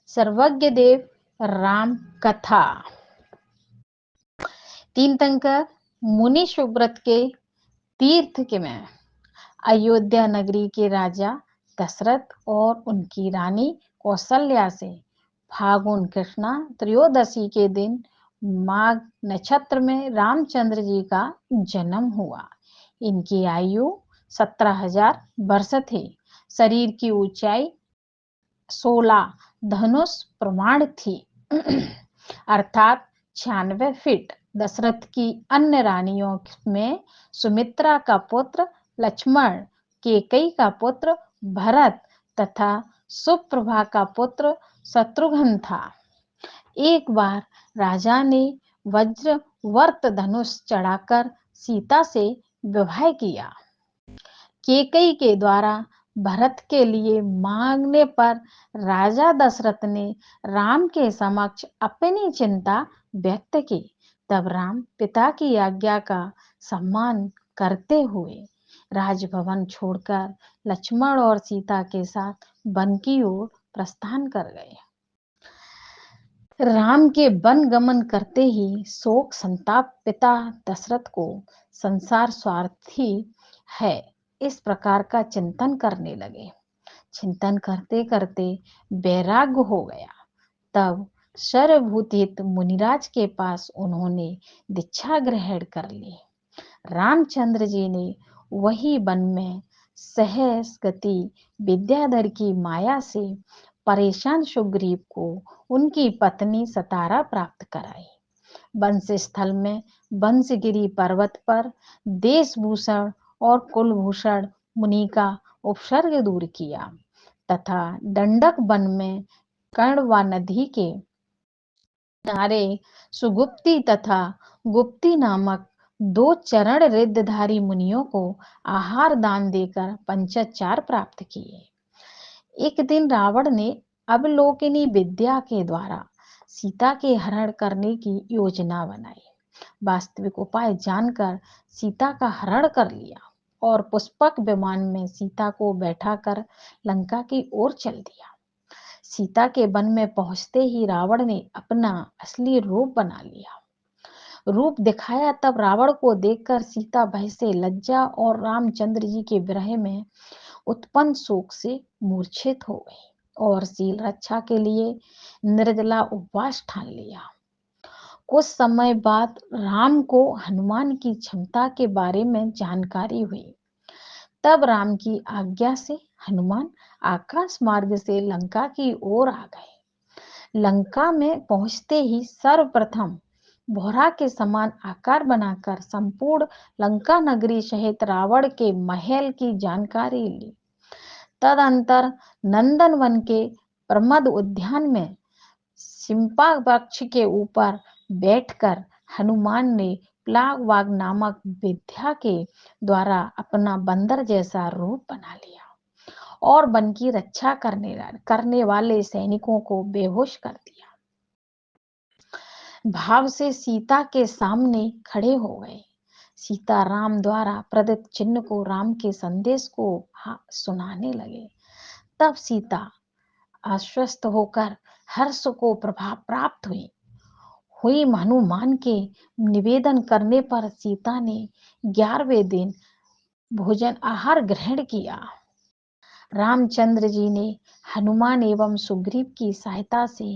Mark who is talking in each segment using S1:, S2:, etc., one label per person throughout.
S1: सर्वज्ञ देव राम कथा। तीर्थंकर मुनि सुब्रत के तीर्थ के में अयोध्या नगरी के राजा दशरथ और उनकी रानी कौशल्या से फागुन कृष्णा त्रयोदशी के दिन माघ नक्षत्र में रामचंद्र जी का जन्म हुआ। इनकी आयु 17,000 वर्ष थी। शरीर की ऊंचाई 16 धनुष प्रमाण थी अर्थात 96 फीट। दशरथ की अन्य रानियों में सुमित्रा का पुत्र लक्ष्मण, कैकेयी का पुत्र भरत तथा सुप्रभा का पुत्र शत्रुघ्न था। एक बार राजा ने वज्र वर्त धनुष चढ़ाकर सीता से विवाह किया। कैकेयी के द्वारा भरत के लिए मांगने पर राजा दशरथ ने राम के समक्ष अपनी चिंता व्यक्त की। तब राम पिता की आज्ञा का सम्मान करते हुए राजभवन छोड़कर लक्ष्मण और सीता के साथ वन की ओर प्रस्थान कर गए। राम के वन गमन करते ही शोक संताप पिता दशरथ को संसार स्वार्थी है इस प्रकार का चिंतन करने लगे। चिंतन करते करते वैराग्य हो गया। तब सर्वभूतिहित मुनिराज के पास उन्होंने दीक्षा ग्रहण कर ली। रामचंद्र जी ने वही वन में सहस गति विद्याधर की माया से परेशान सुग्रीव को उनकी पत्नी सतारा प्राप्त कराई। वंश स्थल में वंशगिरी पर्वत पर देशभूषण और कुलभूषण मुनि का उपसर्ग दूर किया तथा दंडक वन में कर्णवा नदी के किनारे सुगुप्ती तथा गुप्ती नामक 2 चरण रिद्धधारी मुनियों को आहार दान देकर पंचाचार प्राप्त किए। एक दिन रावण ने अवलोकिनी विद्या के द्वारा सीता के हरण करने की योजना बनाई। वास्तविक उपाय जानकर सीता का हरण कर लिया और पुष्पक विमान में सीता को बैठाकर लंका की ओर चल दिया। सीता के वन में पहुंचते ही रावण ने अपना असली रूप बना लिया। रूप दिखाया तब रावण को देखकर सीता भय से लज्जा और रामचंद्र जी के विरह में उत्पन्न शोक से मूर्छित हो गई और शील रक्षा के लिए निर्जला उपवास ठान लिया। कुछ समय बाद राम को हनुमान की क्षमता के बारे में जानकारी हुई। तब राम की आज्ञा से हनुमान आकाश मार्ग से लंका की ओर आ गए। लंका में पहुंचते ही सर्वप्रथम भौरा के समान आकार बनाकर संपूर्ण लंका नगरी सहित रावण के महल की जानकारी ली। तदंतर नंदनवन के प्रमद उद्यान में सिंपा वृक्ष के ऊपर बैठकर हनुमान ने प्लागवाग नामक विद्या के द्वारा अपना बंदर जैसा रूप बना लिया और वन की रक्षा करने वाले सैनिकों को बेहोश कर दिया। भाव से सीता के सामने खड़े हो गए। सीता राम द्वारा प्रदत्त चिन्ह को राम के संदेश को सुनाने लगे। तब सीता आश्वस्त होकर हर्ष को प्रभाव प्राप्त हुई। हनुमान के निवेदन करने पर सीता ने 11वें दिन भोजन आहार ग्रहण किया। रामचंद्र जी ने हनुमान एवं सुग्रीव की सहायता से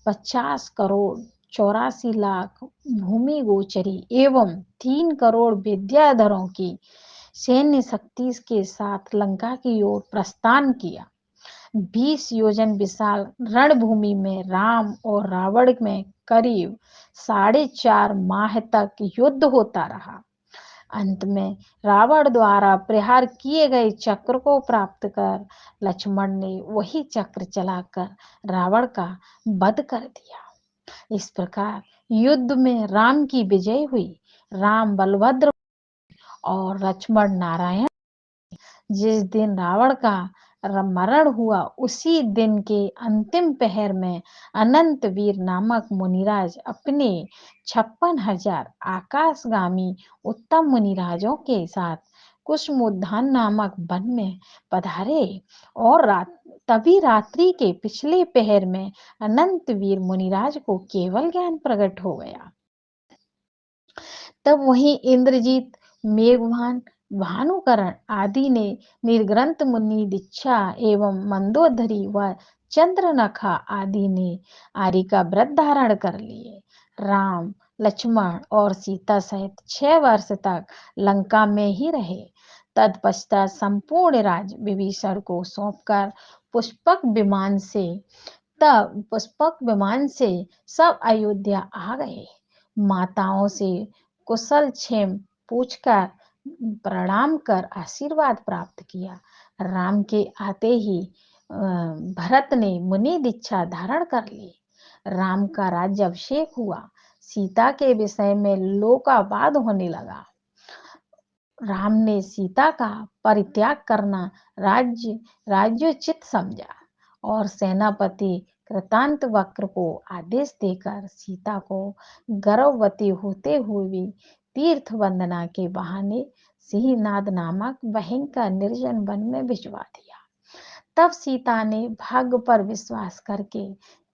S1: 50 करोड़ 84 लाख भूमि गोचरी एवं 3 करोड़ विद्याधरों की सैन्य शक्ति के साथ लंका की ओर प्रस्थान किया। 20 योजन विशाल रणभूमि में राम और रावण में करीब 4.5 माह तक युद्ध होता रहा। अंत में रावण द्वारा प्रहार किए गए चक्र को प्राप्त कर लक्ष्मण ने वही चक्र चलाकर रावण का वध कर दिया। इस प्रकार युद्ध में राम की विजय हुई। राम बलभद्र और लक्ष्मण नारायण। जिस दिन रावण का मरण हुआ उसी दिन के अंतिम पहर में अनंत वीर नामक मुनिराज अपने 56,000 आकाशगामी उत्तम मुनिराजों के साथ कुसुमोद्यान नामक वन में पधारे और तभी रात्रि के पिछले पहर में अनंत वीर मुनिराज को केवल ज्ञान प्रकट हो गया। तब वहीं इंद्रजीत, मेघवान, भानुकरण आदि ने निर्ग्रंथ मुनि दीक्षा एवं मंदोदरी व चंद्रनखा आदि ने आर्य का व्रत धारण कर लिए। राम, लक्ष्मण और सीता सहित 6 वर्ष तक लंका में ही रहे। तत्पश्चात संपूर्ण राज विभीषण को सौंपकर पुष्पक विमान से सब अयोध्या आ गए। माताओं से कुशल क्षेम पूछकर प्रणाम कर आशीर्वाद प्राप्त किया। राम के आते ही भरत ने मुनि दीक्षा धारण कर ली। राम का राज्याभिषेक हुआ। सीता के विषय में लोकावाद होने लगा। राम ने सीता का परित्याग करना राज्योचित समझा और सेनापति कृतांतवक्र को आदेश देकर सीता को गर्भवती होते हुए भी तीर्थ वंदना के बहाने सिंहनाद नामक भयंकर निर्जन वन में भिजवा दिया। तब सीता ने भाग्य पर विश्वास करके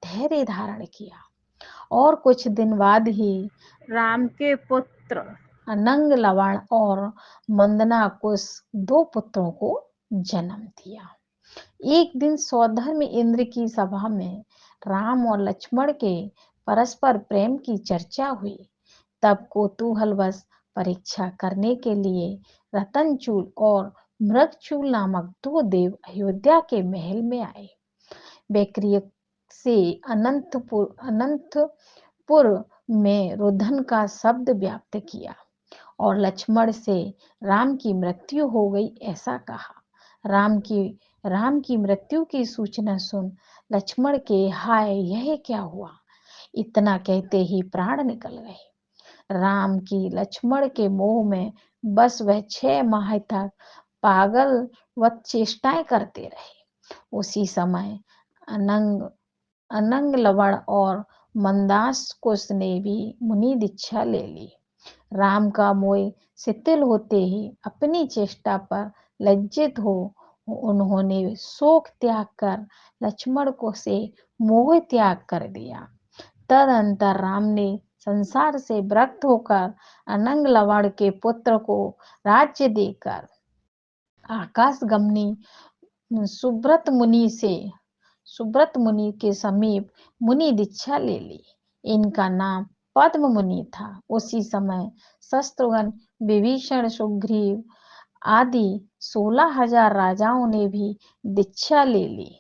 S1: धैर्य धारण किया और कुछ दिन बाद ही राम के पुत्र अनंग, लवण और मंदनाकुश 2 पुत्रों को जन्म दिया। एक दिन सौधर्म इंद्र की सभा में राम और लक्ष्मण के परस्पर प्रेम की चर्चा हुई। तब कौतूहलवश परीक्षा करने के लिए रतनचूल और मृगचूल नामक 2 देव अयोध्या के महल में आए। बेक्रिय से अनंतपुर में रुदन का शब्द व्याप्त किया और लक्ष्मण से राम की मृत्यु हो गई ऐसा कहा। राम की मृत्यु की सूचना सुन लक्ष्मण के हाय यह क्या हुआ, इतना कहते ही प्राण निकल गए। राम की लक्ष्मण के मोह में बस वह 6 माह तक पागलवत चेष्टाएं करते रहे। उसी समय अनंग, लवण और मंदासकुश ने भी मुनि दीक्षा ले ली। राम का मोह शिथिल होते ही अपनी चेष्टा पर लज्जित हो उन्होंने शोक त्याग कर लक्ष्मण को से मोह त्याग कर दिया। तदंतर राम ने संसार से विरक्त होकर अनंग, लवण के पुत्र को राज्य देकर आकाशगमनी सुब्रत मुनि के समीप मुनि दीक्षा ले ली। इनका नाम पद्म मुनि था। उसी समय शत्रुघ्न, विभीषण, सुग्रीव आदि 16,000 राजाओं ने भी दीक्षा ले ली।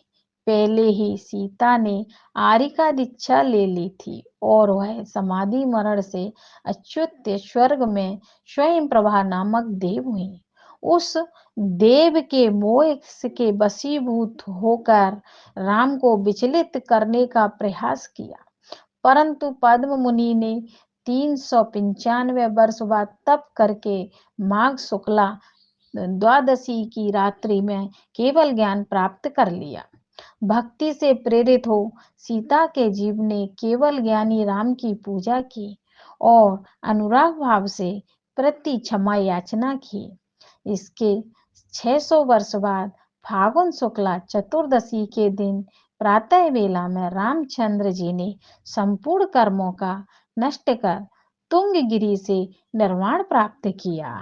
S1: पहले ही सीता ने आर्य का दीक्षा ले ली थी और वह समाधि मरण से अच्युत स्वर्ग में स्वयं प्रभा नामक देव हुई। उस देव के मोह के वशीभूत होकर राम को विचलित करने का प्रयास किया, परंतु पद्म मुनि ने 395 वर्ष बाद तप करके माघ शुक्ला द्वादशी की रात्रि में केवल ज्ञान प्राप्त कर लिया। भक्ति से प्रेरित हो सीता के जीव ने केवल ज्ञानी राम की पूजा की और अनुराग भाव से प्रति क्षमा याचना की। इसके 600 वर्ष बाद फागुन शुक्ला चतुर्दशी के दिन प्रातः वेला में रामचंद्र जी ने संपूर्ण कर्मों का नष्ट कर तुंगगिरी से निर्वाण प्राप्त किया।